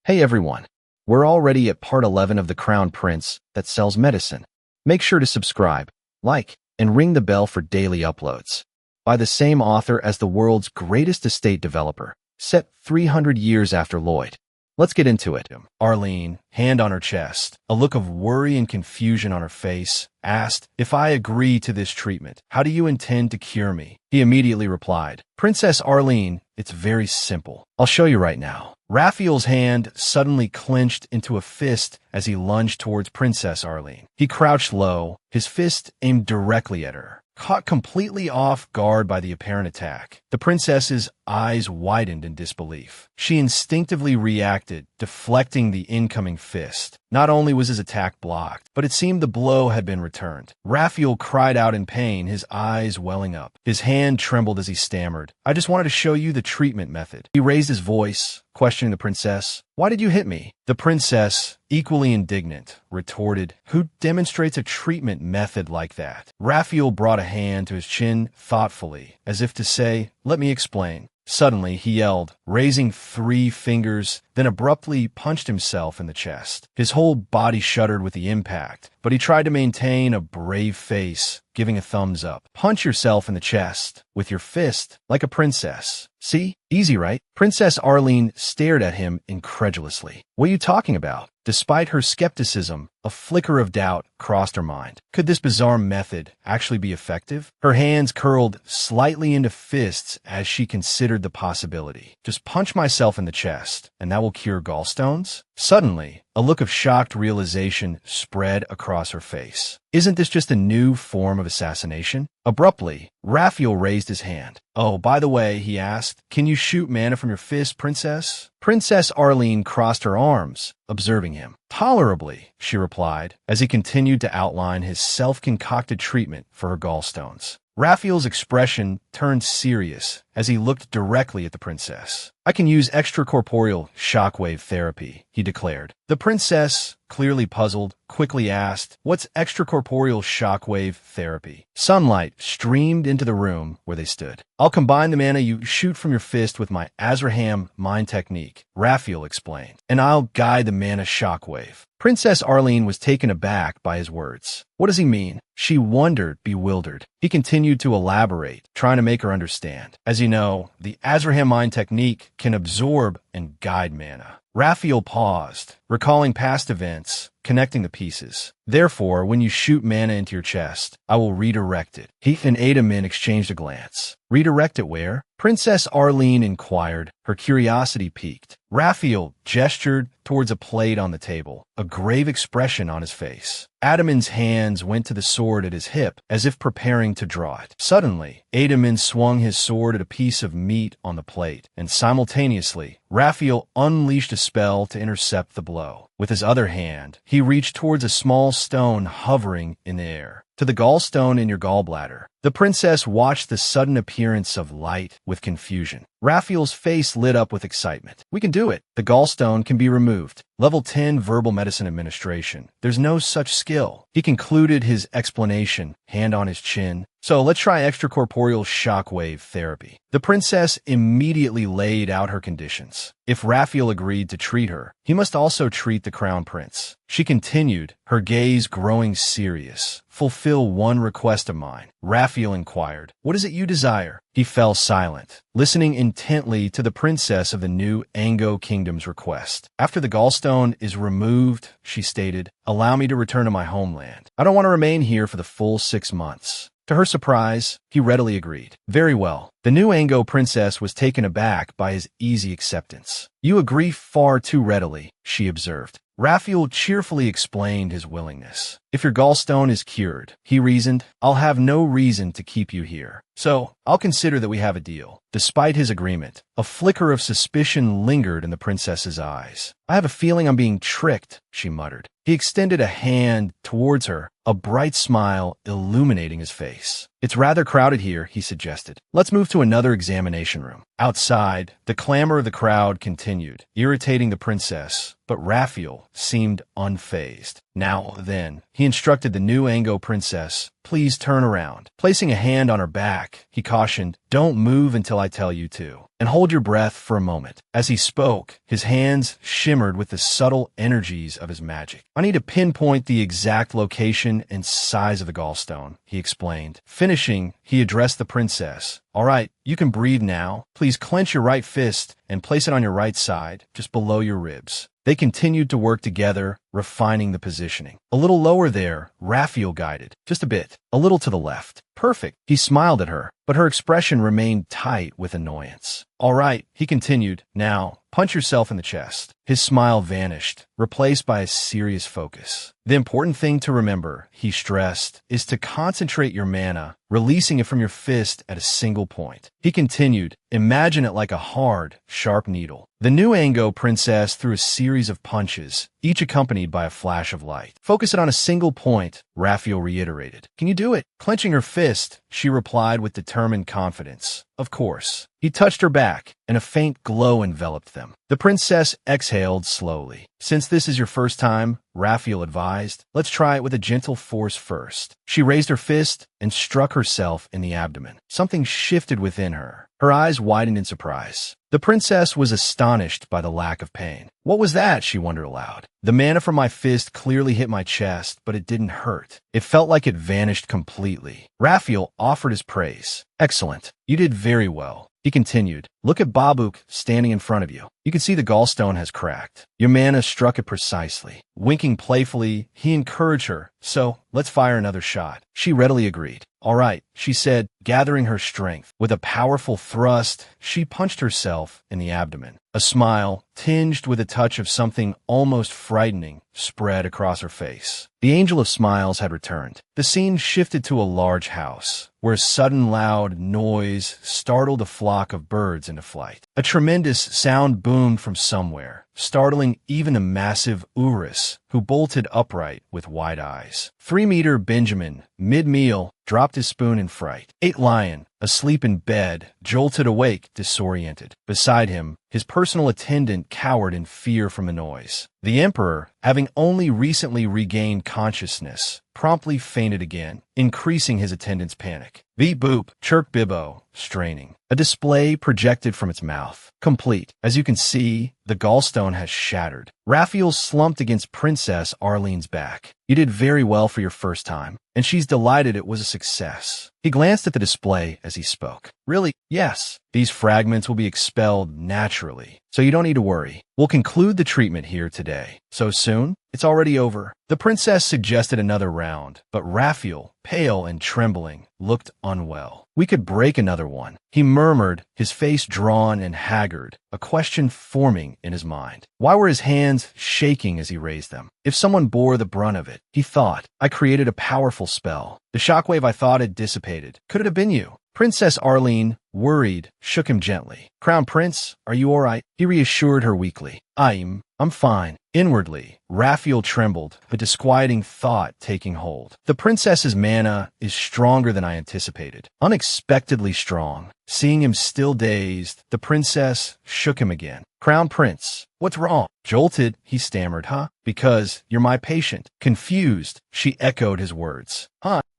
Hey everyone, we're already at part 11 of The Crown Prince that sells medicine. Make sure to subscribe, like, and ring the bell for daily uploads. By the same author as the world's greatest estate developer, set 300 years after Lloyd. Let's get into it. Arlene, hand on her chest, a look of worry and confusion on her face, asked, "If I agree to this treatment, how do you intend to cure me?" He immediately replied, "Princess Arlene, it's very simple. I'll show you right now." Raphael's hand suddenly clenched into a fist as he lunged towards Princess Arlene. He crouched low, his fist aimed directly at her. Caught completely off guard by the apparent attack, the princess's eyes widened in disbelief. She instinctively reacted, deflecting the incoming fist. Not only was his attack blocked, but it seemed the blow had been returned. Raphael cried out in pain, his eyes welling up. His hand trembled as he stammered, "I just wanted to show you the treatment method." He raised his voice, questioning the princess. "Why did you hit me?" The princess, equally indignant, retorted, "Who demonstrates a treatment method like that?" Raphael brought a hand to his chin thoughtfully, as if to say, "Let me explain." Suddenly, he yelled, raising 3 fingers, then abruptly punched himself in the chest. His whole body shuddered with the impact, but he tried to maintain a brave face, giving a thumbs up. "Punch yourself in the chest, with your fist, like a princess. See? Easy, right?" Princess Arlene stared at him incredulously. "What are you talking about?" Despite her skepticism, a flicker of doubt crossed her mind. Could this bizarre method actually be effective? Her hands curled slightly into fists as she considered the possibility. "Just punch myself in the chest, and that will cure gallstones?" Suddenly, a look of shocked realization spread across her face. Isn't this just a new form of assassination? Abruptly, Raphael raised his hand. "Oh, by the way," he asked, "can you shoot mana from your fist, princess?" Princess Arlene crossed her arms, observing him. "Tolerably," she replied, as he continued to outline his self-concocted treatment for her gallstones. Raphael's expression turned serious as he looked directly at the princess. "I can use extracorporeal shockwave therapy," he declared. The princess, clearly puzzled, quickly asked, "What's extracorporeal shockwave therapy?" Sunlight streamed into the room where they stood. "I'll combine the mana you shoot from your fist with my Azraham mind technique," Raphael explained, "and I'll guide the mana shockwave." Princess Arlene was taken aback by his words. What does he mean? She wondered, bewildered. He continued to elaborate, trying to make her understand. "As you know, the Azraham mind technique can absorb and guide mana." Raphael paused, recalling past events, connecting the pieces. "Therefore, when you shoot mana into your chest, I will redirect it." He and Adamin exchanged a glance. "Redirect it where?" Princess Arlene inquired, her curiosity piqued. Raphael gestured towards a plate on the table, a grave expression on his face. Adamin's hands went to the sword at his hip, as if preparing to draw it. Suddenly, Adamin swung his sword at a piece of meat on the plate, and simultaneously, Raphael unleashed a spell to intercept the blow. With his other hand, he reached towards a small stone hovering in the air. "To the gallstone in your gallbladder." The princess watched the sudden appearance of light with confusion. Raphael's face lit up with excitement. "We can do it. The gallstone can be removed. Level 10 verbal medicine administration. There's no such skill." He concluded his explanation, hand on his chin. "So let's try extracorporeal shockwave therapy." The princess immediately laid out her conditions. If Raphael agreed to treat her, he must also treat the crown prince. She continued, her gaze growing serious. "Fulfill one request of mine." Raphael inquired, "What is it you desire?" He fell silent, listening intently to the princess of the new Ango Kingdom's request. "After the gallstone is removed," she stated, "allow me to return to my homeland. I don't want to remain here for the full 6 months." To her surprise, he readily agreed. "Very well." The new Ango princess was taken aback by his easy acceptance. "You agree far too readily," she observed. Raphael cheerfully explained his willingness. "If your gallstone is cured," he reasoned, "I'll have no reason to keep you here. So, I'll consider that we have a deal." Despite his agreement, a flicker of suspicion lingered in the princess's eyes. "I have a feeling I'm being tricked," she muttered. He extended a hand towards her, a bright smile illuminating his face. "It's rather crowded here," he suggested. "Let's move to another examination room." Outside, the clamor of the crowd continued, irritating the princess, but Raphael seemed unfazed. Now then, he instructed the new Ango princess, please turn around. Placing a hand on her back, he cautioned, don't move until I tell you to, and hold your breath for a moment. As he spoke, his hands shimmered with the subtle energies of his magic. I need to pinpoint the exact location and size of the gallstone, he explained. Finishing, he addressed the princess. All right, you can breathe now. Please clench your right fist and place it on your right side, just below your ribs. They continued to work together, refining the positioning. A little lower there, Lachiel guided. Just a bit. A little to the left. Perfect. He smiled at her, but her expression remained tight with annoyance. All right, he continued. Now, punch yourself in the chest. His smile vanished, replaced by a serious focus. The important thing to remember, he stressed, is to concentrate your mana, releasing it from your fist at a single point. He continued, imagine it like a hard, sharp needle. The new Ango princess threw a series of punches, each accompanied by a flash of light. Focus it on a single point, Lachiel reiterated. Can you do it? Clenching her fist, she replied with determined confidence. Of course. He touched her back, and a faint glow enveloped them. The princess exhaled slowly. Since this is your first time, Lachiel advised, let's try it with a gentle force first. She raised her fist and struck herself in the abdomen. Something shifted within her. Her eyes widened in surprise. The princess was astonished by the lack of pain. What was that? She wondered aloud. The mana from my fist clearly hit my chest, but it didn't hurt. It felt like it vanished completely. Lachiel offered his praise. Excellent. You did very well. He continued, look at Babuk standing in front of you. You can see the gallstone has cracked. Your mana struck it precisely. Winking playfully, he encouraged her. So, let's fire another shot. She readily agreed. All right, she said, gathering her strength. With a powerful thrust, she punched herself in the abdomen. A smile, tinged with a touch of something almost frightening, spread across her face. The angel of smiles had returned. The scene shifted to a large house, where a sudden loud noise startled a flock of birds into flight. A tremendous sound boomed from somewhere, startling even a massive urus, who bolted upright with wide eyes. 3-meter Benjamin, mid-meal, dropped his spoon in fright. 8 Lion, asleep in bed, jolted awake, disoriented. Beside him, his personal attendant cowered in fear from the noise. The Emperor, having only recently regained consciousness, promptly fainted again, increasing his attendant's panic. Beep boop, chirk bibbo, straining. A display projected from its mouth. Complete. As you can see, the gallstone has shattered. Lachiel slumped against Princess Arlene's back. You did very well for your first time, and she's delighted it was a success. He glanced at the display as he spoke. Really? Yes. These fragments will be expelled naturally, so you don't need to worry. We'll conclude the treatment here today. So soon? It's already over. The princess suggested another round, but Lachiel, pale and trembling, looked unwell. We could break another one, he murmured, his face drawn and haggard, a question forming in his mind. Why were his hands shaking as he raised them? If someone bore the brunt of it, he thought, I created a powerful spell. The shockwave I thought had dissipated. Could it have been you? Princess Arlene, worried, shook him gently. Crown Prince, are you all right? He reassured her weakly. I'm fine. Inwardly, Lachiel trembled, a disquieting thought taking hold. The princess's mana is stronger than I anticipated. Unexpectedly strong. Seeing him still dazed, the princess shook him again. Crown Prince, what's wrong? Jolted, he stammered. Because you're my patient. Confused, she echoed his words.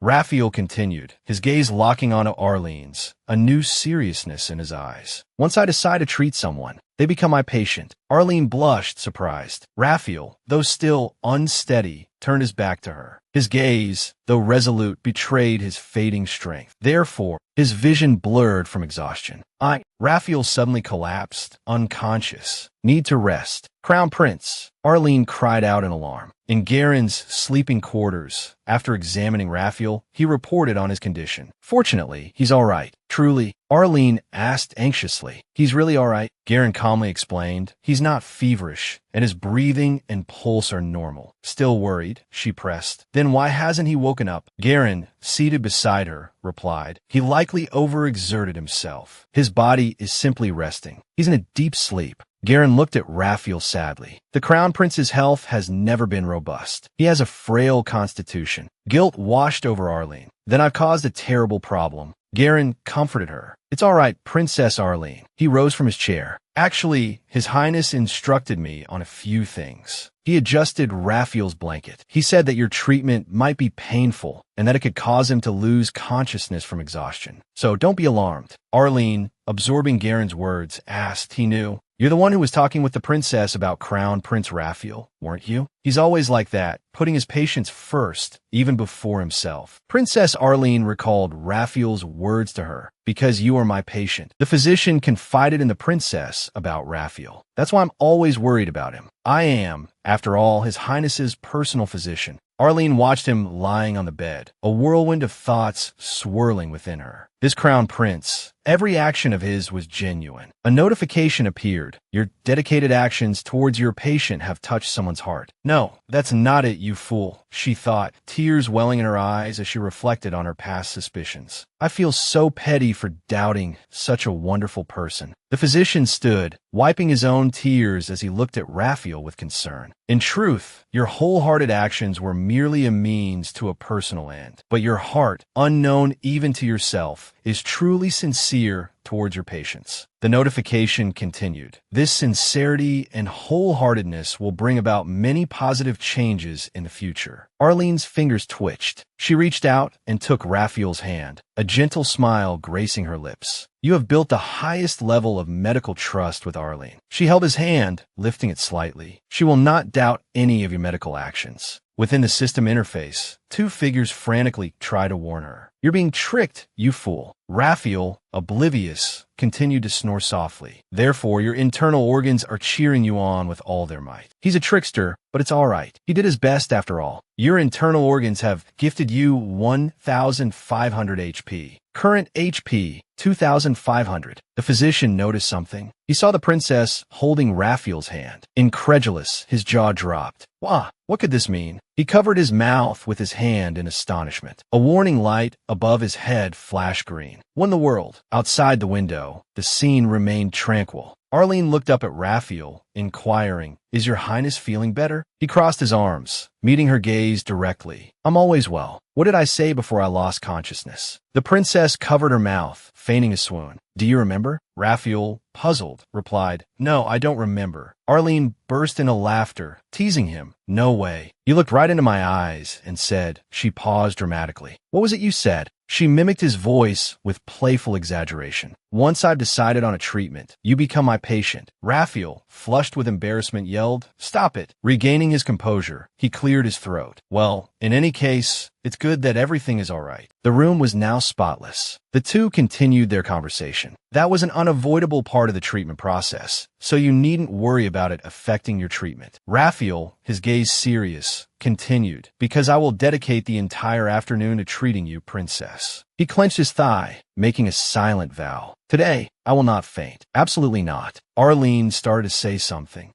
Lachiel continued, his gaze locking onto Arlene's, a new seriousness in his eyes. Once I decide to treat someone, they become my patient. Arlene blushed, surprised. Lachiel, though still unsteady, turned his back to her. His gaze, though resolute, betrayed his fading strength. Therefore, his vision blurred from exhaustion. Lachiel suddenly collapsed, unconscious. Need to rest. Crown Prince, Arlene cried out in alarm. In Garen's sleeping quarters, after examining Lachiel, he reported on his condition. Fortunately, he's all right. Truly, Arlene asked anxiously. He's really all right, Garen calmly explained. He's not feverish, and his breathing and pulse are normal. Still worried, she pressed. Then why hasn't he woken up? Garen, seated beside her, replied. He likely overexerted himself. His body is simply resting. He's in a deep sleep. Garen looked at Lachiel sadly. The Crown Prince's health has never been robust. He has a frail constitution. Guilt washed over Arlene. Then I've caused a terrible problem. Garen comforted her. It's all right, Princess Arlene. He rose from his chair. Actually, His Highness instructed me on a few things. He adjusted Raphael's blanket. He said that your treatment might be painful and that it could cause him to lose consciousness from exhaustion. So don't be alarmed. Arlene, absorbing Garen's words, asked. He knew. You're the one who was talking with the princess about Crown Prince Raphael, weren't you? He's always like that, putting his patients first, even before himself. Princess Arlene recalled Raphael's words to her. Because you are my patient. The physician confided in the princess about Raphael. That's why I'm always worried about him. I am, after all, His Highness's personal physician. Arlene watched him lying on the bed, a whirlwind of thoughts swirling within her. This crown prince, every action of his was genuine. A notification appeared. Your dedicated actions towards your patient have touched someone's heart. No, that's not it, you fool, she thought, tears welling in her eyes as she reflected on her past suspicions. I feel so petty for doubting such a wonderful person. The physician stood, wiping his own tears as he looked at Raphael with concern. In truth, your wholehearted actions were merely a means to a personal end. But your heart, unknown even to yourself, is truly sincere towards your patients. The notification continued. This sincerity and wholeheartedness will bring about many positive changes in the future. Arlene's fingers twitched. She reached out and took Raphael's hand, a gentle smile gracing her lips. You have built the highest level of medical trust with Arlene. She held his hand, lifting it slightly. She will not doubt any of your medical actions. Within the system interface, two figures frantically try to warn her. You're being tricked, you fool. Raphael, oblivious, continued to snore softly. Therefore, your internal organs are cheering you on with all their might. He's a trickster, but it's all right. He did his best after all. Your internal organs have gifted you 1,500 HP. Current HP, 2,500. The physician noticed something. He saw the princess holding Raphael's hand. Incredulous, his jaw dropped. What could this mean? He covered his mouth with his hand in astonishment. A warning light above his head flashed green. What in the world? Outside the window, the scene remained tranquil. Arlene looked up at Raphael, inquiring, Is your highness feeling better? He crossed his arms, meeting her gaze directly. I'm always well. What did I say before I lost consciousness? The princess covered her mouth, feigning a swoon. Do you remember? Raphael, puzzled, replied, No, I don't remember. Arlene burst into laughter, teasing him. No way. You looked right into my eyes and said, she paused dramatically. What was it you said? She mimicked his voice with playful exaggeration. Once I've decided on a treatment, you become my patient. Raphael, flushed with embarrassment, yelled, Stop it. Regaining his composure, he cleared his throat. Well, in any case, it's good that everything is all right. The room was now spotless. The two continued their conversation. That was an unavoidable part of the treatment process, so you needn't worry about it affecting your treatment. Raphael, his gaze serious, continued, Because I will dedicate the entire afternoon to treating you, princess. He clenched his thigh, making a silent vow. Today, I will not faint. Absolutely not. Arlene started to say something.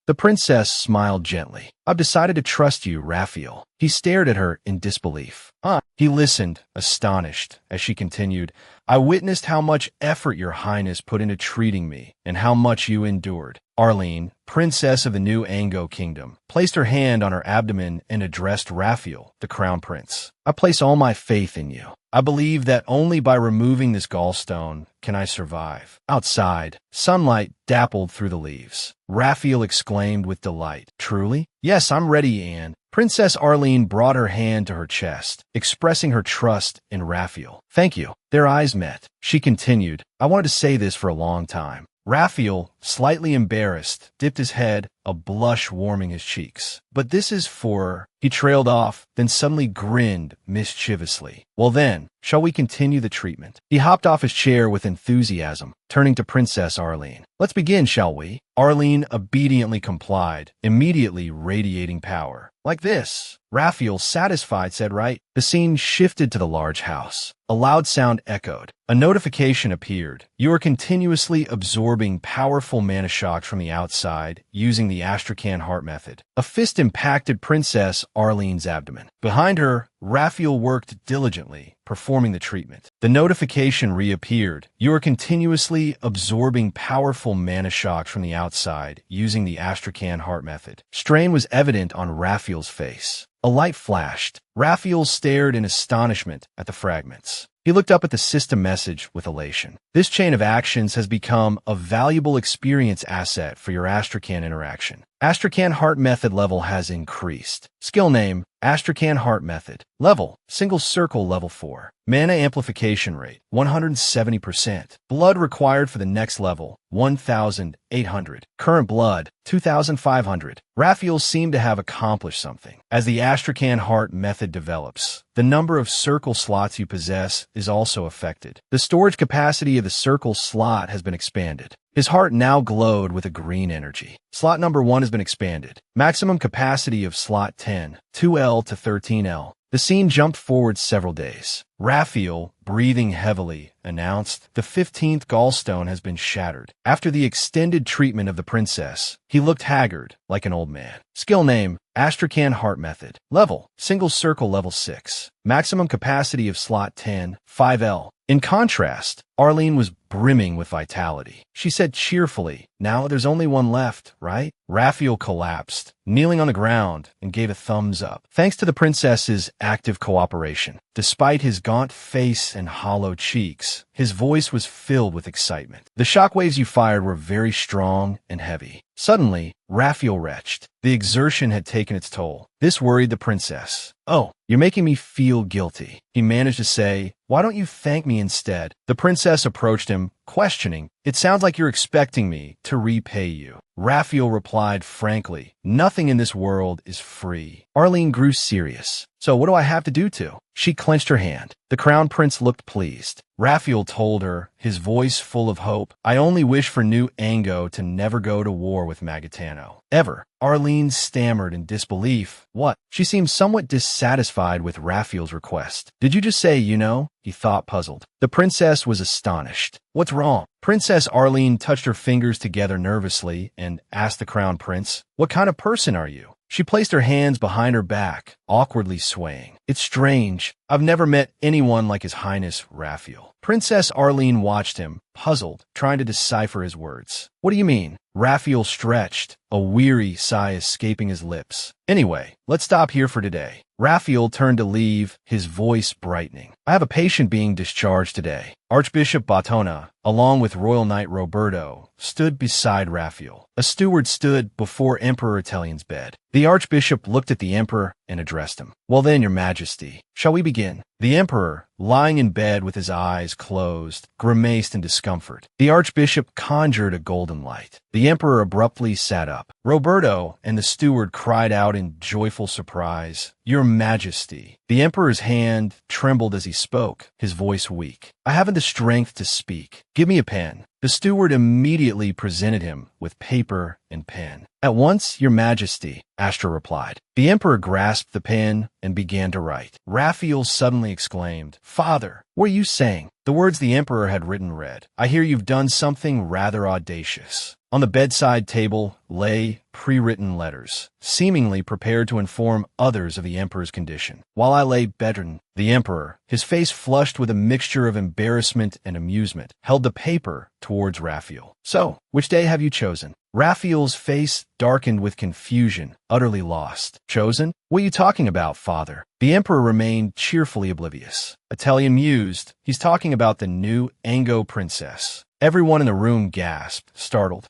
The princess smiled gently. I've decided to trust you, Raphael. He stared at her in disbelief. He listened, astonished, as she continued, I witnessed how much effort your highness put into treating me, and how much you endured. Arlene, princess of the new Ango kingdom, placed her hand on her abdomen and addressed Raphael, the crown prince. I place all my faith in you. I believe that only by removing this gallstone can I survive. Outside, sunlight dappled through the leaves. Raphael exclaimed with delight. Truly? Yes, I'm ready, Anne. Princess Arlene brought her hand to her chest, expressing her trust in Raphael. Thank you. Their eyes met. She continued, I wanted to say this for a long time. Raphael, slightly embarrassed, dipped his head, a blush warming his cheeks. But this is for... He trailed off, then suddenly grinned mischievously. Well then, shall we continue the treatment? He hopped off his chair with enthusiasm, turning to Princess Arlene. Let's begin, shall we? Arlene obediently complied, immediately radiating power. Like this. Raphael, satisfied, said right. The scene shifted to the large house. A loud sound echoed. A notification appeared. You are continuously absorbing powerful mana shocks from the outside using the Astrakhan heart method. A fist impacted Princess Arlene's abdomen. Behind her, Raphael worked diligently, performing the treatment. The notification reappeared. You are continuously absorbing powerful mana shocks from the outside using the Astrakhan heart method. Strain was evident on Raphael's face. A light flashed. Raphael stared in astonishment at the fragments. He looked up at the system message with elation. This chain of actions has become a valuable experience asset for your Astrakhan interaction. Astrakhan Heart Method level has increased. Skill name, Astrakhan Heart Method. Level, Single Circle Level 4. Mana Amplification Rate, 170%. Blood required for the next level, 1,800. Current blood, 2,500. Raphael seemed to have accomplished something. As the Astrakhan Heart Method develops, the number of circle slots you possess is also affected. The storage capacity of the circle slot has been expanded. His heart now glowed with a green energy. Slot number 1 has been expanded. Maximum capacity of slot 10, 2L to 13L. The scene jumped forward several days. Raphael, breathing heavily, announced, "The 15th gallstone has been shattered." After the extended treatment of the princess, he looked haggard, like an old man. Skill name, Astrakhan Heart Method. Level, Single Circle Level 6. Maximum capacity of slot 10, 5L. In contrast, Arlene was brimming with vitality. She said cheerfully, "Now there's only one left, right?" Raphael collapsed, kneeling on the ground, and gave a thumbs up. Thanks to the princess's active cooperation. Despite his gaunt face and hollow cheeks, his voice was filled with excitement. The shockwaves you fired were very strong and heavy. Suddenly, Raphael retched. The exertion had taken its toll. This worried the princess. "Oh, you're making me feel guilty," he managed to say. "Why don't you thank me instead?" The princess approached him, questioning. "It sounds like you're expecting me to repay you." Raphael replied frankly, "Nothing in this world is free." Arlene grew serious. "So what do I have to do to?" She clenched her hand. The crown prince looked pleased. Raphael told her, his voice full of hope, "I only wish for New Ango to never go to war with Magentano. Ever." Arlene stammered in disbelief. "What?" She seemed somewhat dissatisfied with Raphael's request. "Did you just say, you know?" He thought, puzzled. The princess was astonished. "What's wrong?" Princess Arlene touched her fingers together nervously and asked the crown prince, "What kind of person are you?" She placed her hands behind her back, awkwardly swaying. "It's strange. I've never met anyone like His Highness Raphael." Princess Arlene watched him, puzzled, trying to decipher his words. "What do you mean?" Raphael stretched, a weary sigh escaping his lips. "Anyway, let's stop here for today." Raphael turned to leave, his voice brightening. "I have a patient being discharged today." Archbishop Batona, along with Royal Knight Roberto, stood beside Raphael. A steward stood before Emperor Italian's bed. The archbishop looked at the emperor and addressed him. "Well then, your majesty, shall we begin?" The emperor, lying in bed with his eyes closed, grimaced in discomfort. The archbishop conjured a golden light. The emperor abruptly sat up. Roberto and the steward cried out in joyful surprise, "Your Majesty." The emperor's hand trembled as he spoke, his voice weak. "I haven't the strength to speak. Give me a pen." The steward immediately presented him with paper and pen. "At once, your majesty," Astra replied. The emperor grasped the pen and began to write. Raphael suddenly exclaimed, "Father, what are you saying?" The words the emperor had written read, "I hear you've done something rather audacious." On the bedside table lay pre-written letters, seemingly prepared to inform others of the emperor's condition. While I lay bedridden, the emperor, his face flushed with a mixture of embarrassment and amusement, held the paper towards Raphael. "So, which day have you chosen?" Raphael's face darkened with confusion, utterly lost. "Chosen? What are you talking about, father?" The emperor remained cheerfully oblivious. Italian mused, "He's talking about the new Ango princess." Everyone in the room gasped, startled.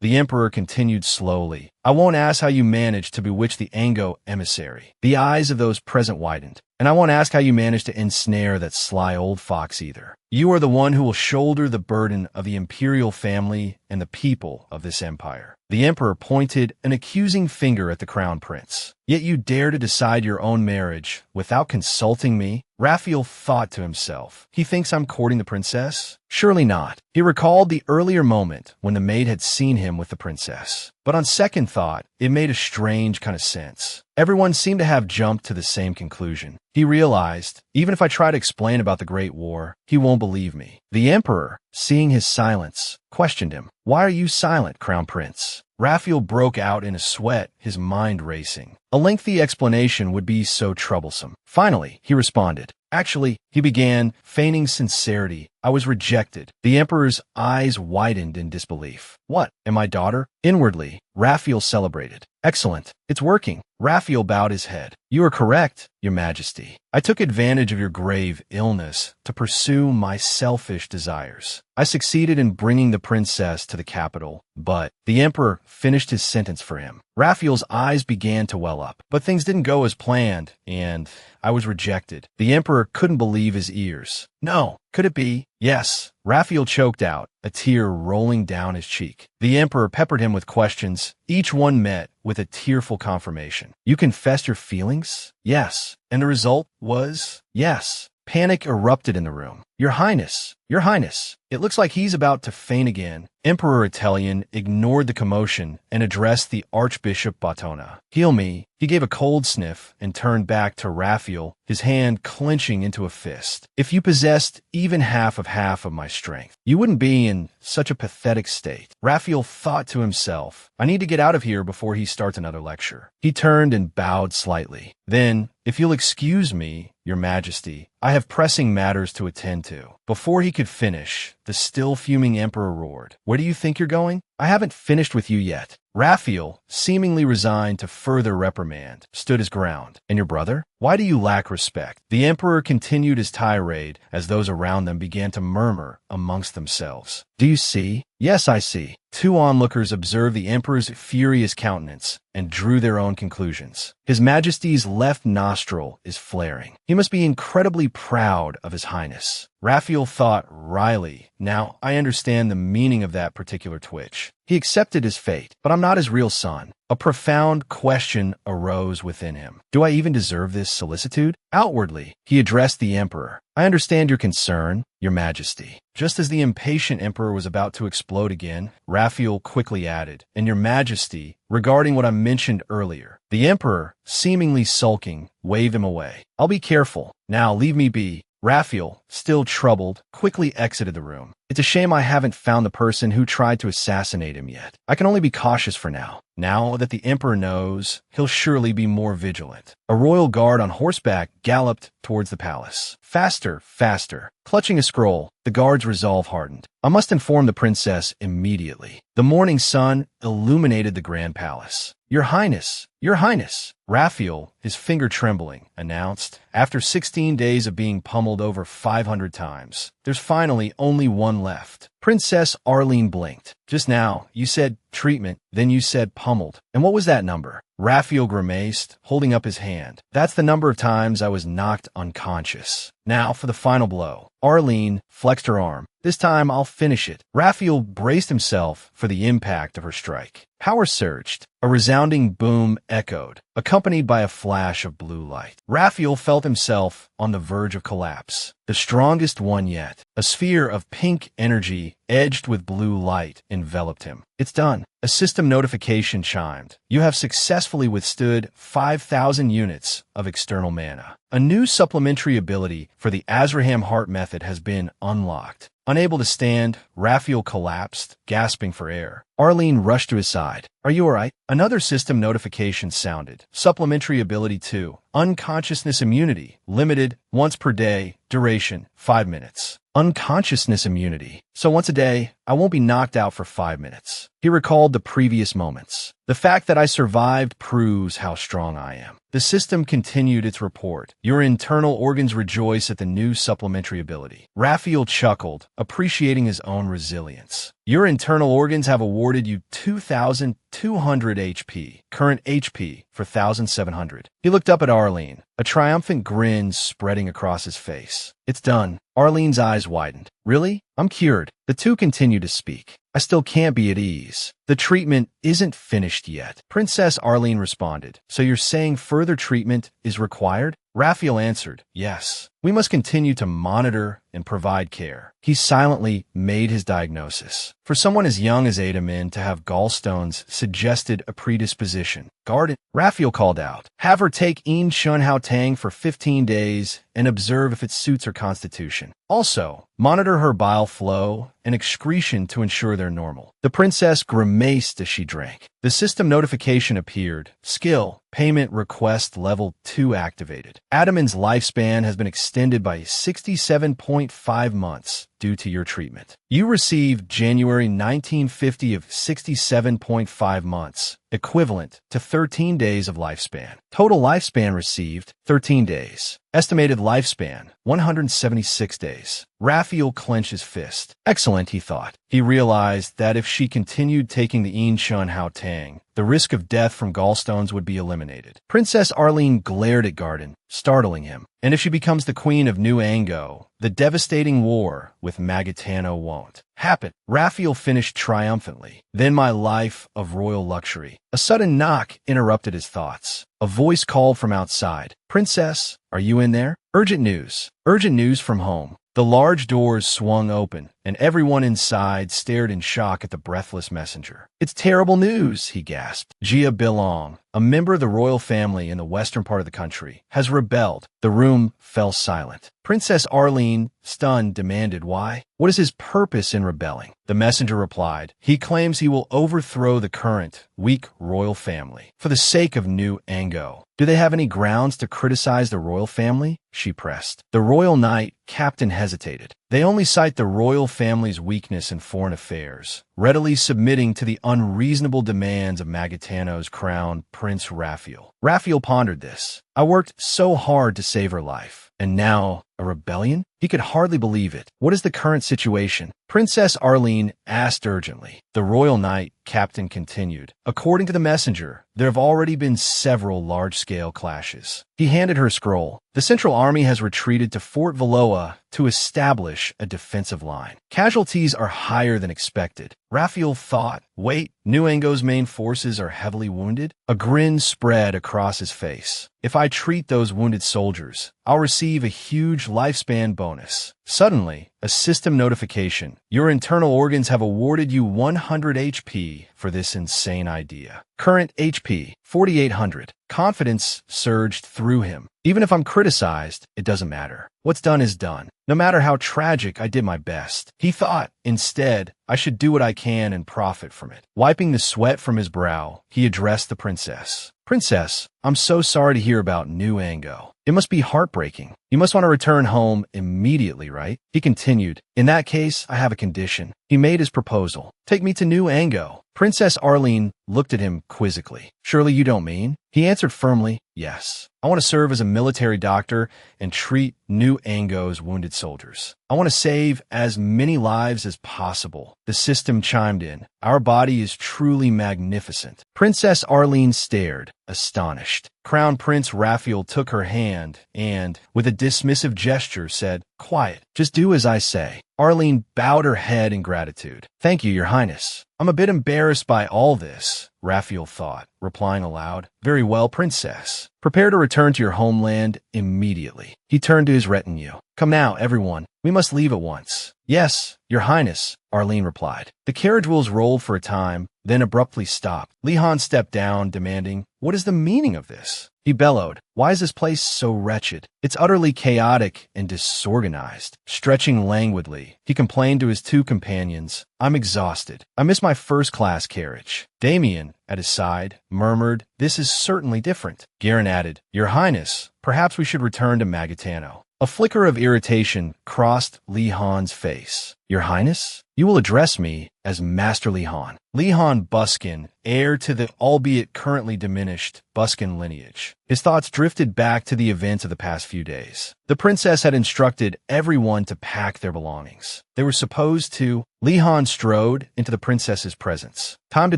The emperor continued slowly. "I won't ask how you managed to bewitch the Ango emissary." The eyes of those present widened. "And I won't ask how you managed to ensnare that sly old fox either. You are the one who will shoulder the burden of the imperial family and the people of this empire." The emperor pointed an accusing finger at the crown prince. "Yet you dare to decide your own marriage without consulting me?" Raphael thought to himself, "He thinks I'm courting the princess? Surely not." He recalled the earlier moment when the maid had seen him with the princess. But on second thought, it made a strange kind of sense. Everyone seemed to have jumped to the same conclusion. He realized, even if I try to explain about the Great War, he won't believe me. The emperor, seeing his silence, questioned him. "Why are you silent, Crown Prince?" Raphael broke out in a sweat, his mind racing. A lengthy explanation would be so troublesome. Finally, he responded. "Actually," he began, feigning sincerity, I was rejected. The Emperor's eyes widened in disbelief. What? Am I daughter? Inwardly, Lachiel celebrated. Excellent. It's working. Lachiel bowed his head. You are correct, Your Majesty. I took advantage of your grave illness to pursue my selfish desires. I succeeded in bringing the princess to the capital, but the Emperor finished his sentence for him. Lachiel's eyes began to well up, but things didn't go as planned, and I was rejected. The Emperor couldn't believe his ears. No, could it be? Yes. Lachiel choked out, a tear rolling down his cheek. The Emperor peppered him with questions, each one met with a tearful confirmation. You confessed your feelings? Yes. And the result was? Yes. Panic erupted in the room. Your Highness, Your Highness, it looks like he's about to faint again. Emperor Italian ignored the commotion and addressed the Archbishop Batona. Heal me. He gave a cold sniff and turned back to Lachiel, his hand clenching into a fist. If you possessed even half of my strength, you wouldn't be in such a pathetic state. Lachiel thought to himself, I need to get out of here before he starts another lecture. He turned and bowed slightly. Then, if you'll excuse me, Your Majesty, I have pressing matters to attend to. Before he could finish, the still fuming Emperor roared. Where do you think you're going? I haven't finished with you yet. Lachiel, seemingly resigned to further reprimand, stood his ground. And your brother? Why do you lack respect? The Emperor continued his tirade as those around them began to murmur amongst themselves. Do you see? Yes, I see. Two onlookers observed the Emperor's furious countenance and drew their own conclusions. His Majesty's left nostril is flaring. He must be incredibly proud of His Highness. Lachiel thought wryly. Now, I understand the meaning of that particular twitch. He accepted his fate, but I'm not his real son. A profound question arose within him. Do I even deserve this solicitude? Outwardly, he addressed the Emperor. I understand your concern, Your Majesty. Just as the impatient Emperor was about to explode again, Lachiel quickly added, And Your Majesty, regarding what I mentioned earlier. The Emperor, seemingly sulking, waved him away. I'll be careful. Now leave me be. Lachiel, still troubled, quickly exited the room. It's a shame I haven't found the person who tried to assassinate him yet. I can only be cautious for now. Now that the Emperor knows, he'll surely be more vigilant. A royal guard on horseback galloped towards the palace. Faster, faster. Clutching a scroll, the guard's resolve hardened. I must inform the princess immediately. The morning sun illuminated the grand palace. Your Highness, Your Highness, Lachiel, his finger trembling, announced, after 16 days of being pummeled over 500 times, there's finally only one left. Princess Arlene blinked. Just now, you said treatment, then you said pummeled. And what was that number? Lachiel grimaced, holding up his hand. That's the number of times I was knocked unconscious. Now for the final blow. Arlene flexed her arm. This time I'll finish it. Lachiel braced himself for the impact of her strike. Power surged. A resounding boom echoed, accompanied by a flash of blue light. Lachiel felt himself on the verge of collapse. The strongest one yet. A sphere of pink energy edged with blue light enveloped him. It's done. A system notification chimed. You have successfully withstood 5,000 units of external mana. A new supplementary ability for the Azraham Heart method has been unlocked. Unable to stand, Lachiel collapsed, gasping for air. Arlene rushed to his side. Are you all right? Another system notification sounded. Supplementary ability 2. Unconsciousness immunity. Limited, once per day. Duration, 5 minutes. Unconsciousness immunity. So once a day, I won't be knocked out for 5 minutes. He recalled the previous moments. The fact that I survived proves how strong I am. The system continued its report. Your internal organs rejoice at the new supplementary ability. Lachiel chuckled, appreciating his own resilience. Your internal organs have awarded you 2,200 HP. Current HP for 1,700. He looked up at Arlene, a triumphant grin spreading across his face. It's done. Arlene's eyes widened. Really? I'm cured. The two continued to speak. I still can't be at ease. The treatment isn't finished yet. Princess Arlene responded. So you're saying further treatment is required? Lachiel answered, yes. We must continue to monitor and provide care. He silently made his diagnosis. For someone as young as Adamin to have gallstones suggested a predisposition. Guard it. Lachiel called out. Have her take Een Shun Hao Tang for 15 days and observe if it suits her constitution. Also, monitor her bile flow and excretion to ensure they're normal. The princess grimaced as she drank. The system notification appeared. Skill, payment request level 2 activated. Adamin's lifespan has been extended by 67.5 months. due to your treatment. You received January 1950 of 67.5 months, equivalent to 13 days of lifespan. Total lifespan received, 13 days. Estimated lifespan, 176 days. Lachiel clenched his fist. Excellent, he thought. He realized that if she continued taking the Inchun Hao Tang, the risk of death from gallstones would be eliminated. Princess Arlene glared at Garden, startling him. And if she becomes the queen of New Ango, the devastating war with Magentano won't happen. Lachiel finished triumphantly. Then my life of royal luxury. A sudden knock interrupted his thoughts. A voice called from outside. Princess, are you in there? Urgent news. Urgent news from home. The large doors swung open, and everyone inside stared in shock at the breathless messenger. It's terrible news, he gasped. Jia Bilong, a member of the royal family in the western part of the country, has rebelled. The room fell silent. Princess Arlene, stunned, demanded why. What is his purpose in rebelling? The messenger replied, he claims he will overthrow the current, weak royal family for the sake of New Ango. Do they have any grounds to criticize the royal family? She pressed. The royal knight, Captain, hesitated. They only cite the royal family's weakness in foreign affairs, readily submitting to the unreasonable demands of Magentano's crown Prince Lachiel. Lachiel pondered this. I worked so hard to save her life, and now a rebellion? He could hardly believe it. What is the current situation? Princess Arlene asked urgently. The royal knight, Captain, continued. According to the messenger, there have already been several large-scale clashes. He handed her a scroll. The Central Army has retreated to Fort Valoa to establish a defensive line. Casualties are higher than expected. Lachiel thought, wait, New Ango's main forces are heavily wounded? A grin spread across his face. If I treat those wounded soldiers, I'll receive a huge lifespan bonus. Suddenly, a system notification. Your internal organs have awarded you 100 HP for this insane idea. Current HP, 4,800. Confidence surged through him. Even if I'm criticized, it doesn't matter. What's done is done. No matter how tragic, I did my best. He thought, instead, I should do what I can and profit from it. Wiping the sweat from his brow, he addressed the princess. Princess, I'm so sorry to hear about New Ango. It must be heartbreaking. You must want to return home immediately, right? He continued. In that case, I have a condition. He made his proposal. Take me to New Ango. Princess Arlene looked at him quizzically. Surely you don't mean? He answered firmly, yes. I want to serve as a military doctor and treat New Ango's wounded soldiers. I want to save as many lives as possible. The system chimed in. Our body is truly magnificent. Princess Arlene stared, astonished. Crown Prince Lachiel took her hand and, with a dismissive gesture, said, quiet, just do as I say. Arlene bowed her head in gratitude. Thank you, Your Highness. I'm a bit embarrassed by all this, Lachiel thought, replying aloud. Very well, Princess. Prepare to return to your homeland immediately. He turned to his retinue. Come now, everyone. We must leave at once. Yes, Your Highness, Arlene replied. The carriage wheels rolled for a time, then abruptly stopped. Lihan stepped down, demanding, what is the meaning of this? He bellowed, why is this place so wretched? It's utterly chaotic and disorganized. Stretching languidly, he complained to his two companions, I'm exhausted. I miss my first-class carriage. Damien, at his side, murmured, this is certainly different. Garen added, Your Highness, perhaps we should return to Magentano. A flicker of irritation crossed Lihan's face. Your Highness, you will address me as Master Lihan. Lihan Buskin, heir to the albeit currently diminished Buskin lineage. His thoughts drifted back to the events of the past few days. The princess had instructed everyone to pack their belongings. They were supposed to. Lihan strode into the princess's presence. Time to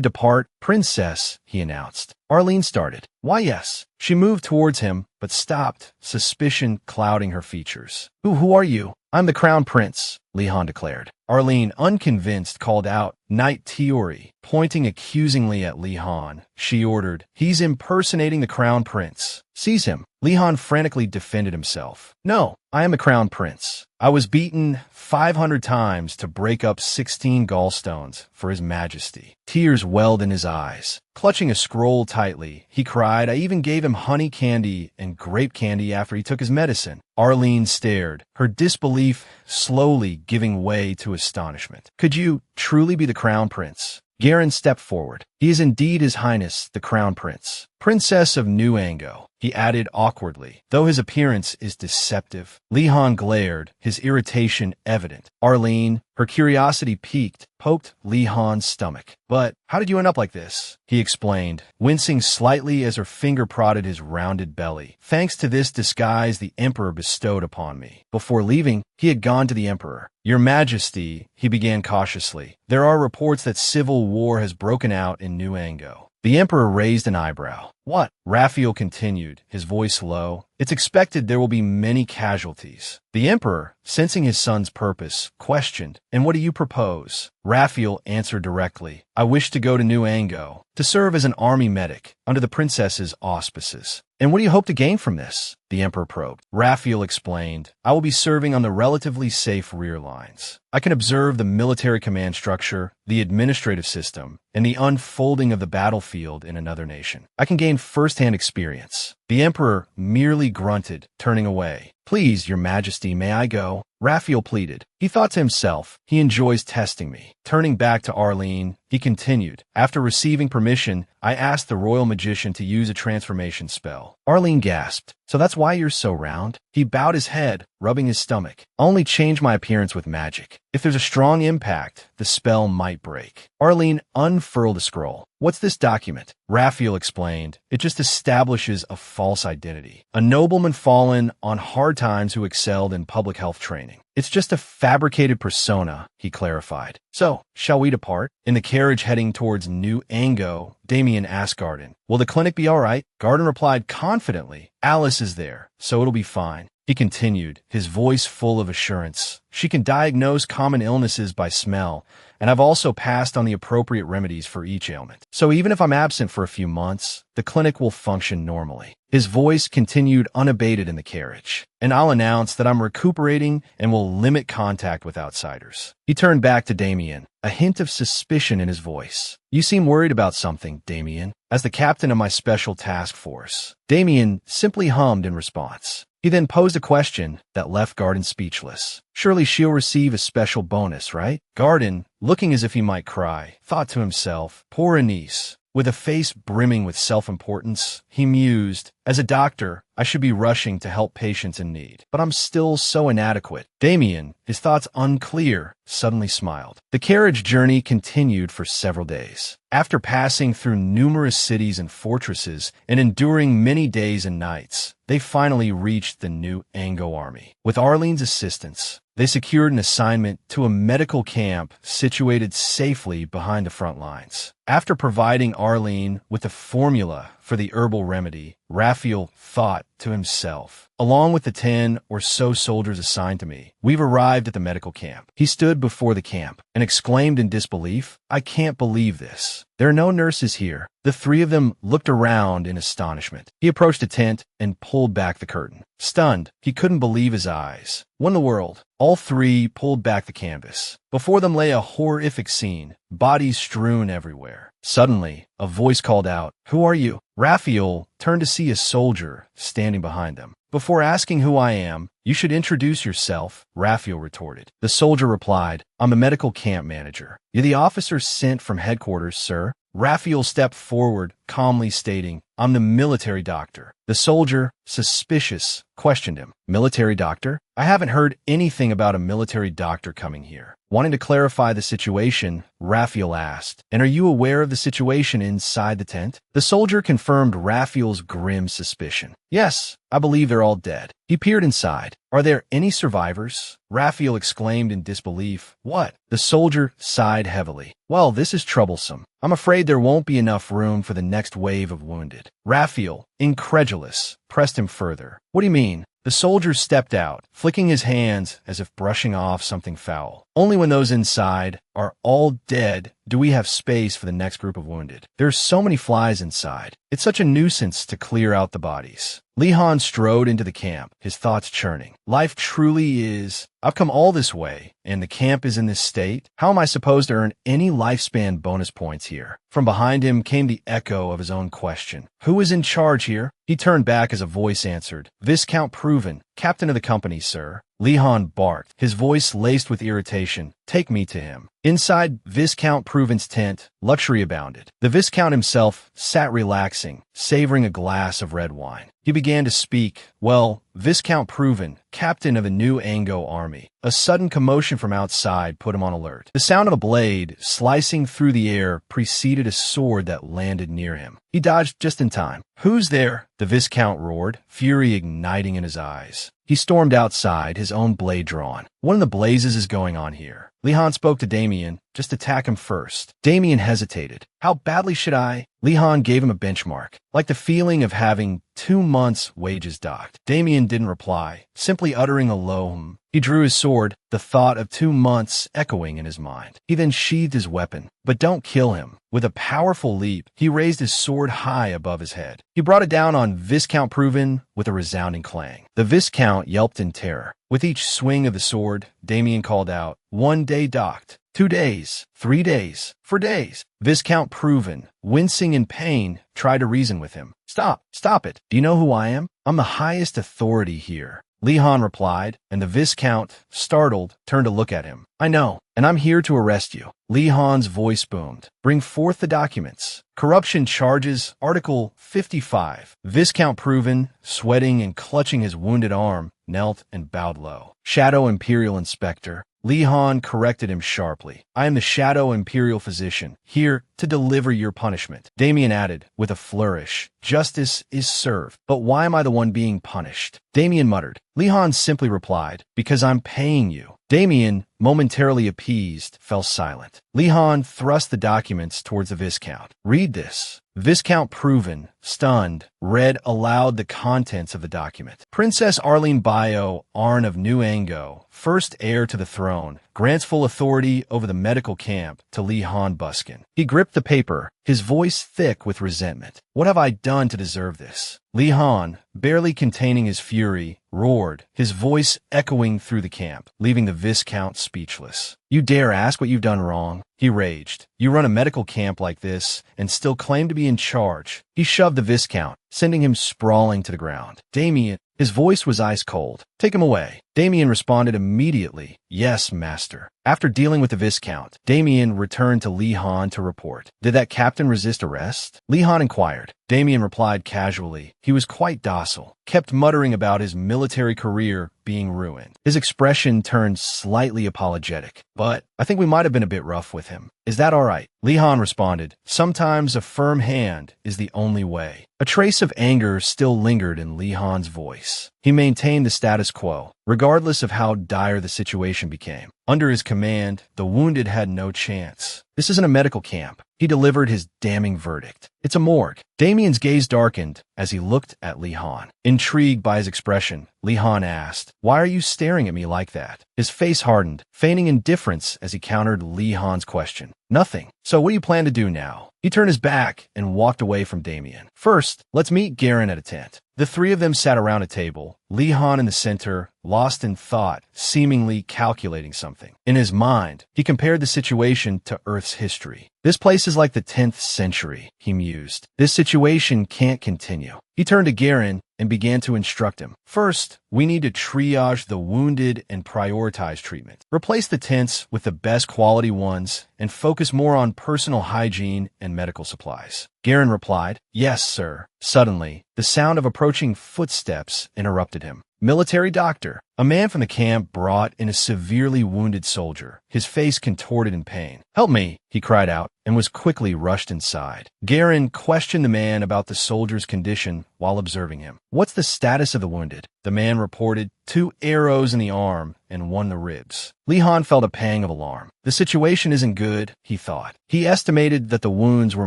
depart, princess, he announced. Arlene started. Why, yes. She moved towards him, but stopped, suspicion clouding her features. Who are you? I'm the Crown Prince, Lihan declared. Arlene, unconvinced, called out, Knight Tiori. Pointing accusingly at Lihan, she ordered, he's impersonating the Crown Prince. Seize him. Lihan frantically defended himself. No, I am the Crown Prince. I was beaten 500 times to break up 16 gallstones for His Majesty. Tears welled in his eyes. Clutching a scroll tightly, he cried, I even gave him honey candy and grape candy after he took his medicine. Arlene stared, her disbelief slowly giving way to astonishment. Could you truly be the Crown Prince? Garen stepped forward. He is indeed His Highness, the Crown Prince, Princess of New Ango. he added awkwardly, though his appearance is deceptive. Li Han glared, his irritation evident. Arlene, her curiosity piqued, poked Li Han's stomach. But how did you end up like this? He explained, wincing slightly as her finger prodded his rounded belly. Thanks to this disguise the Emperor bestowed upon me. Before leaving, he had gone to the Emperor. Your Majesty, he began cautiously, there are reports that civil war has broken out in New Ango. The Emperor raised an eyebrow. What? Raphael continued, his voice low. It's expected there will be many casualties. The Emperor, sensing his son's purpose, questioned, and what do you propose? Raphael answered directly, I wish to go to New Ango, to serve as an army medic, under the princess's auspices. And what do you hope to gain from this? The Emperor probed. Raphael explained, I will be serving on the relatively safe rear lines. I can observe the military command structure, the administrative system, and the unfolding of the battlefield in another nation. I can gain first-hand experience. The Emperor merely grunted, turning away. Please, Your Majesty, may I go? Raphael pleaded. He thought to himself, he enjoys testing me. Turning back to Arlene, he continued, after receiving permission, I asked the royal magician to use a transformation spell. Arlene gasped. So that's why you're so round? He bowed his head, rubbing his stomach. I'll only change my appearance with magic. If there's a strong impact, the spell might break. Arlene unfurled a scroll. What's this document? Raphael explained. It just establishes a false identity. A nobleman fallen on hard times who excelled in public health training. It's just a fabricated persona, he clarified. So, shall we depart? In the carriage heading towards New Ango, Damien asked Garden, will the clinic be all right? Garden replied confidently, Alice is there, so it'll be fine. He continued, his voice full of assurance. She can diagnose common illnesses by smell, and I've also passed on the appropriate remedies for each ailment. So even if I'm absent for a few months, the clinic will function normally. His voice continued unabated in the carriage. And I'll announce that I'm recuperating and will limit contact with outsiders. He turned back to Damien, a hint of suspicion in his voice. You seem worried about something, Damien. As the captain of my special task force. Damien simply hummed in response. He then posed a question that left Garden speechless. Surely she'll receive a special bonus, right? Garden, looking as if he might cry, thought to himself, poor Anise. With a face brimming with self-importance, he mused, as a doctor, I should be rushing to help patients in need. But I'm still so inadequate. Damien, his thoughts unclear, suddenly smiled. The carriage journey continued for several days. After passing through numerous cities and fortresses and enduring many days and nights, they finally reached the New Ango army. With Arlene's assistance, they secured an assignment to a medical camp situated safely behind the front lines. After providing Arlene with the formula for the herbal remedy, Raphael thought to himself, along with the 10 or so soldiers assigned to me, we've arrived at the medical camp. He stood before the camp and exclaimed in disbelief, I can't believe this. There are no nurses here. The three of them looked around in astonishment. He approached a tent and pulled back the curtain. Stunned, he couldn't believe his eyes. What in the world? All three pulled back the canvas. Before them lay a horrific scene, bodies strewn everywhere. Suddenly, a voice called out, Who are you? Raphael turned to see a soldier standing behind them. Before asking who I am, you should introduce yourself, Raphael retorted. The soldier replied, I'm a medical camp manager. You're the officer sent from headquarters, sir. Raphael stepped forward, calmly stating, I'm the military doctor. The soldier, suspicious, questioned him. Military doctor? I haven't heard anything about a military doctor coming here. Wanting to clarify the situation, Raphael asked, And are you aware of the situation inside the tent? The soldier confirmed Raphael's grim suspicion. Yes, I believe they're all dead. He peered inside. Are there any survivors? Raphael exclaimed in disbelief. What? The soldier sighed heavily. Well, this is troublesome. I'm afraid there won't be enough room for the next wave of wounded. Raphael, incredulous, pressed him further. What do you mean? The soldier stepped out, flicking his hands as if brushing off something foul. Only when those inside are all dead do we have space for the next group of wounded. There's so many flies inside. It's such a nuisance to clear out the bodies. Li Han strode into the camp, his thoughts churning. Life truly is. I've come all this way, and the camp is in this state? How am I supposed to earn any lifespan bonus points here? From behind him came the echo of his own question. Who is in charge here? He turned back as a voice answered. Viscount Proven, captain of the company, sir. Li Han barked, his voice laced with irritation. Take me to him. Inside Viscount Proven's tent, luxury abounded. The Viscount himself sat relaxing, savoring a glass of red wine. He began to speak. Well, Viscount Proven, captain of a new Ango army. A sudden commotion from outside put him on alert. The sound of a blade slicing through the air preceded a sword that landed near him. He dodged just in time. "Who's there?" the Viscount roared, fury igniting in his eyes. He stormed outside, his own blade drawn. "What in the blazes is going on here?" Lihan spoke to Damien. "Just attack him first." Damien hesitated. "How badly should I?" Lihan gave him a benchmark, like the feeling of having 2 months' wages docked. Damien didn't reply, simply uttering a low hum. He drew his sword, the thought of 2 months echoing in his mind. He then sheathed his weapon. But don't kill him. With a powerful leap, he raised his sword high above his head. He brought it down on Viscount Proven with a resounding clang. The Viscount yelped in terror. With each swing of the sword, Damien called out, "1 day docked. 2 days, 3 days, 4 days. Viscount Proven, wincing in pain, tried to reason with him. Stop it. Do you know who I am? I'm the highest authority here." Lihan replied, and the Viscount, startled, turned to look at him. "I know, and I'm here to arrest you." Lihan's voice boomed. "Bring forth the documents." Corruption charges, Article 55. Viscount Proven, sweating and clutching his wounded arm, knelt and bowed low. "Shadow Imperial Inspector." Lihan corrected him sharply. "I am the Shadow Imperial Physician, here to deliver your punishment." Damien added, with a flourish, "Justice is served. But why am I the one being punished?" Damien muttered. Lihan simply replied, "Because I'm paying you." Damien, momentarily appeased, fell silent. Lihan thrust the documents towards the Viscount. "Read this." Viscount Proven, stunned, read aloud the contents of the document. "Princess Arlene Bio, Arn of New Ango, first heir to the throne, grants full authority over the medical camp to Lihan Buskin." He gripped the paper, his voice thick with resentment. "What have I done to deserve this?" Lihan, barely containing his fury, roared, his voice echoing through the camp, leaving the Viscount speechless. "You dare ask what you've done wrong?" He raged. "You run a medical camp like this and still claim to be in charge." He shoved the Viscount, sending him sprawling to the ground. "Damien," his voice was ice cold. "Take him away." Damien responded immediately, "Yes, master." After dealing with the Viscount, Damien returned to Lihan to report. "Did that captain resist arrest?" Lihan inquired. Damien replied casually. He was quite docile, kept muttering about his military career being ruined. His expression turned slightly apologetic. "But I think we might have been a bit rough with him. Is that all right?" Lihan responded, "Sometimes a firm hand is the only way." A trace of anger still lingered in Lihan's voice. He maintained the status quo, regardless of how dire the situation became. Under his command, the wounded had no chance. "This isn't a medical camp." He delivered his damning verdict. "It's a morgue." Damien's gaze darkened as he looked at Lihan. Intrigued by his expression, Lihan asked, "Why are you staring at me like that?" His face hardened, feigning indifference as he countered Lihan's question. "Nothing. So what do you plan to do now?" He turned his back and walked away from Damien. "First, let's meet Garen at a tent." The three of them sat around a table, Lihan in the center, lost in thought, seemingly calculating something. In his mind, he compared the situation to Earth's history. "This place is like the 10th century, he mused. "This situation can't continue." He turned to Garen and began to instruct him. "First, we need to triage the wounded and prioritize treatment. Replace the tents with the best quality ones and focus more on personal hygiene and medical supplies." Garen replied, "Yes, sir." Suddenly, the sound of approaching footsteps interrupted him. Military doctor. A man from the camp brought in a severely wounded soldier, his face contorted in pain. "Help me," he cried out, and was quickly rushed inside. Garen questioned the man about the soldier's condition while observing him. "What's the status of the wounded?" The man reported 2 arrows in the arm and 1 in the ribs. Lihan felt a pang of alarm. The situation isn't good, he thought. He estimated that the wounds were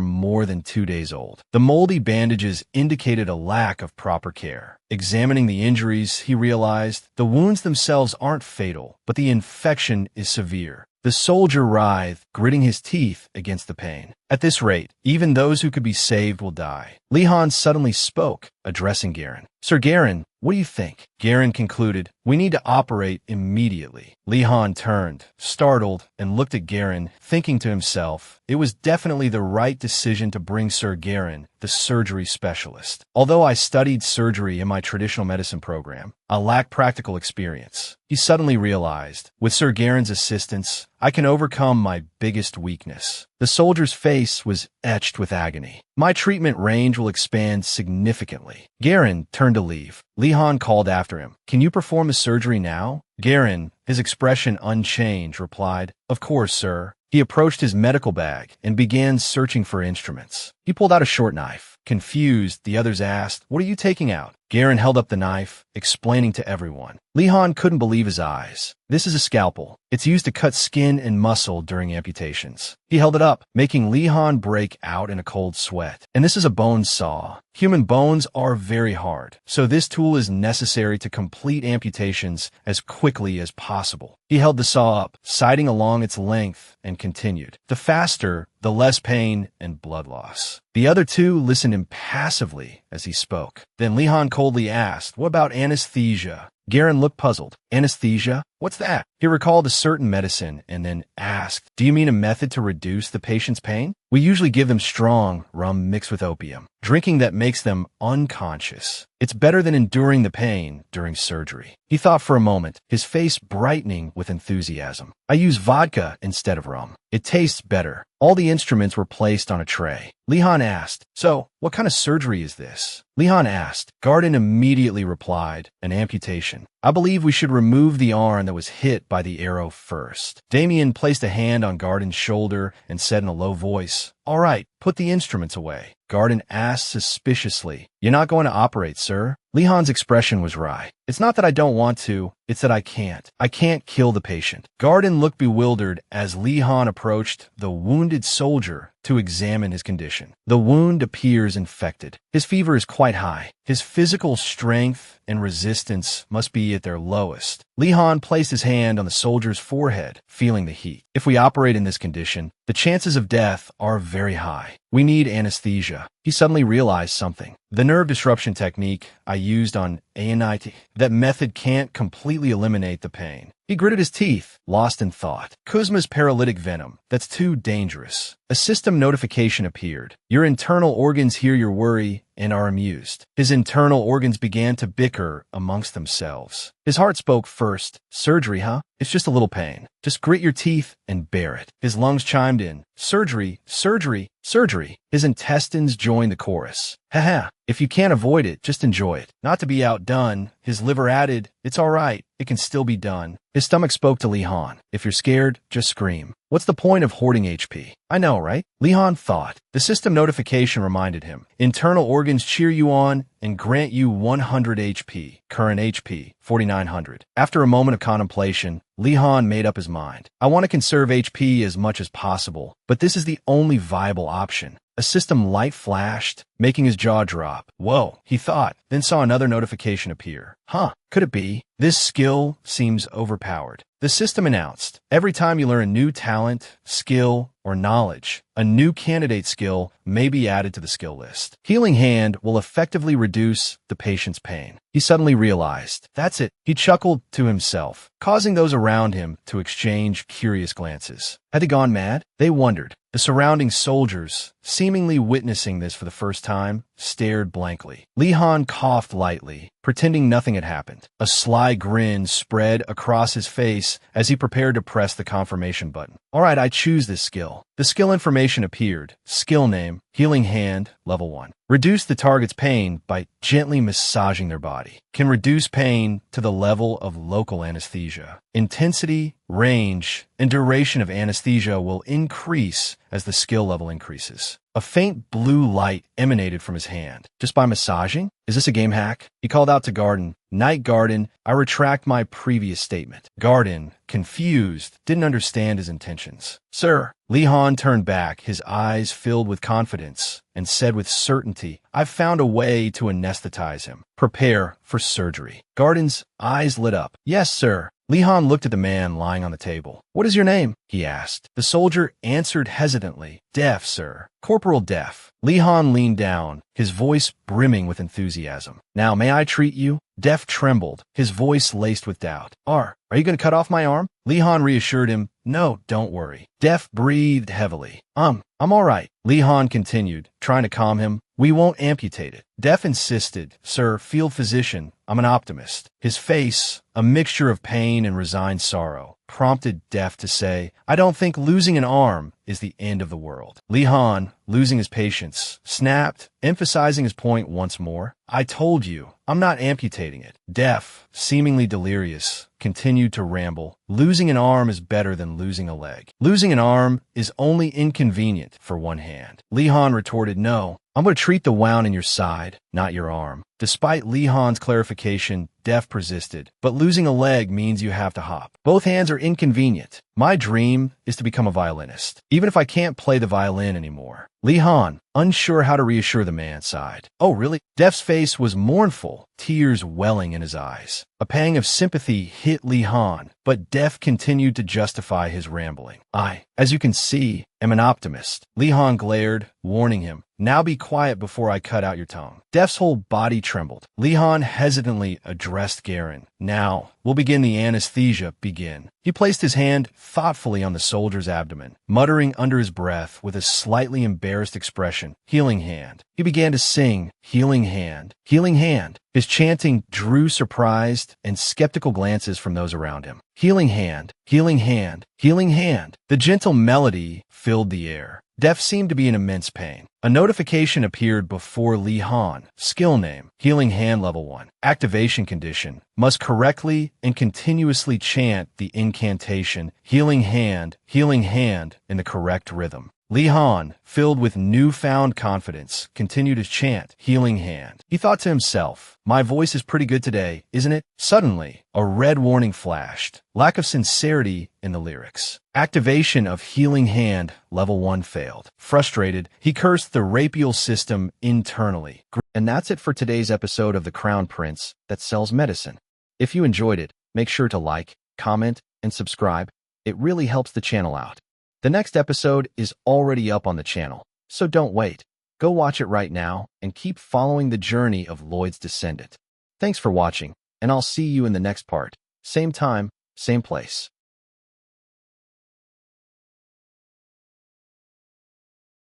more than 2 days old. The moldy bandages indicated a lack of proper care. Examining the injuries, he realized the wounds themselves aren't fatal, but the infection is severe. The soldier writhed, gritting his teeth against the pain. "At this rate, even those who could be saved will die." Lihan suddenly spoke, addressing Garen. "Sir Garen, what do you think?" Garen concluded, "We need to operate immediately." Lihan turned, startled, and looked at Garen, thinking to himself, it was definitely the right decision to bring Sir Garen, the surgery specialist. Although I studied surgery in my traditional medicine program, I lack practical experience. He suddenly realized, with Sir Garen's assistance, I can overcome my biggest weakness. The soldier's face was etched with agony. My treatment range will expand significantly. Garen turned to leave. Li Han called after him. Can you perform the surgery now? Garen, his expression unchanged, replied, Of course, sir. He approached his medical bag and began searching for instruments. He pulled out a short knife. Confused, the others asked, What are you taking out? Garen held up the knife, explaining to everyone. Li Han couldn't believe his eyes. This is a scalpel. It's used to cut skin and muscle during amputations. He held it up, making Li Han break out in a cold sweat. And this is a bone saw. Human bones are very hard, so this tool is necessary to complete amputations as quickly as possible. He held the saw up, sighting along its length, and continued. The faster, the less pain and blood loss. The other two listened impassively as he spoke. Then Li Han coldly asked, What about anesthesia? Garen looked puzzled. Anesthesia? What's that? He recalled a certain medicine and then asked, Do you mean a method to reduce the patient's pain? We usually give them strong rum mixed with opium, drinking that makes them unconscious. It's better than enduring the pain during surgery. He thought for a moment, his face brightening with enthusiasm. I use vodka instead of rum. It tastes better. All the instruments were placed on a tray. Li Han asked, So, what kind of surgery is this? Li Han asked. Garden immediately replied, An amputation. I believe we should remove the arm that was hit by the arrow first. Damien placed a hand on Garden's shoulder and said in a low voice, All right, put the instruments away. Garden asked suspiciously, You're not going to operate, sir? Li Han's expression was wry. It's not that I don't want to, it's that I can't. I can't kill the patient. Garden looked bewildered as Li Han approached the wounded soldier to examine his condition. The wound appears infected. His fever is quite high. His physical strength and resistance must be at their lowest. Li Han placed his hand on the soldier's forehead, feeling the heat. If we operate in this condition, the chances of death are very high. We need anesthesia. He suddenly realized something. The nerve disruption technique I used on ANIT, that method can't completely eliminate the pain. He gritted his teeth, lost in thought. Kuzma's paralytic venom. That's too dangerous. A system notification appeared. Your internal organs hear your worry and are amused. His internal organs began to bicker amongst themselves. His heart spoke first. Surgery, huh? It's just a little pain. Just grit your teeth and bear it. His lungs chimed in. Surgery, surgery, surgery. His intestines joined the chorus. Haha. If you can't avoid it, just enjoy it. Not to be outdone, his liver added, It's all right. It can still be done. His stomach spoke to Li Han. If you're scared, just scream. What's the point of hoarding HP? I know, right? Li Han thought. The system notification reminded him. Internal organs cheer you on and grant you 100 HP. Current HP, 4,900. After a moment of contemplation, Li Han made up his mind. I want to conserve HP as much as possible, but this is the only viable option. A system light flashed, making his jaw drop. Whoa, he thought, then saw another notification appear. Huh, could it be? This skill seems overpowered. The system announced, every time you learn a new talent, skill, or knowledge, a new candidate skill may be added to the skill list. Healing Hand will effectively reduce the patient's pain. He suddenly realized, that's it. He chuckled to himself, causing those around him to exchange curious glances. Had they gone mad? They wondered. The surrounding soldiers, seemingly witnessing this for the first time, stared blankly. Li Han coughed lightly, pretending nothing had happened. A sly grin spread across his face as he prepared to press the confirmation button. All right, I choose this skill. The skill information appeared. Skill name, Healing Hand, level 1. Reduce the target's pain by gently massaging their body. Can reduce pain to the level of local anesthesia. Intensity, range, and duration of anesthesia will increase as the skill level increases. A faint blue light emanated from his hand. Just by massaging? Is this a game hack? He called out to Garden. Night, Garden, I retract my previous statement. Garden, confused, didn't understand his intentions. Sir, Li Han turned back, his eyes filled with confidence, and said with certainty, I've found a way to anesthetize him. Prepare for surgery. Garden's eyes lit up. Yes, sir. Li Han looked at the man lying on the table. What is your name? He asked. The soldier answered hesitantly. Deaf, sir. Corporal Deaf. Li Han leaned down, his voice brimming with enthusiasm. Now, may I treat you? Deaf trembled, his voice laced with doubt. Are you going to cut off my arm? Li Han reassured him. No, don't worry. Deaf breathed heavily. I'm all right. Li Han continued, trying to calm him. We won't amputate it. Deaf insisted. Sir, field physician, I'm an optimist. His face, a mixture of pain and resigned sorrow. prompted Def to say, I don't think losing an arm is the end of the world. Li Han, losing his patience, snapped, emphasizing his point once more. I told you, I'm not amputating it. Def, seemingly delirious, continued to ramble. Losing an arm is better than losing a leg. Losing an arm is only inconvenient for one hand. Li Han retorted, no, I'm going to treat the wound in your side, not your arm. Despite Li Han's clarification, Def persisted, but losing a leg means you have to hop. Both hands are inconvenient. My dream is to become a violinist, even if I can't play the violin anymore. Li Han, unsure how to reassure the man, sighed. Oh, really? Def's face was mournful, tears welling in his eyes. A pang of sympathy hit Li Han, but Def continued to justify his rambling. I, as you can see, am an optimist. Li Han glared, warning him. Now be quiet before I cut out your tongue. Def's whole body trembled. Li Han hesitantly addressed Garen. Now, we'll begin the anesthesia. Begin. He placed his hand thoughtfully on the soldier's abdomen, muttering under his breath with a slightly embarrassed expression, healing hand. He began to sing, healing hand, healing hand. His chanting drew surprised and skeptical glances from those around him. Healing hand, healing hand, healing hand. The gentle melody filled the air. Def seemed to be in immense pain. A notification appeared before Li Han. Skill name, Healing Hand Level 1. Activation condition, must correctly and continuously chant the incantation Healing Hand in the correct rhythm. Li Han, filled with newfound confidence, continued to chant Healing Hand. He thought to himself, my voice is pretty good today, isn't it? Suddenly, a red warning flashed. Lack of sincerity in the lyrics. Activation of Healing Hand Level 1 failed. Frustrated, he cursed the rapial system internally. And that's it for today's episode of The Crown Prince that sells medicine. If you enjoyed it, make sure to like, comment, and subscribe. It really helps the channel out. The next episode is already up on the channel, so don't wait. Go watch it right now and keep following the journey of Lloyd's descendant. Thanks for watching, and I'll see you in the next part. Same time, same place.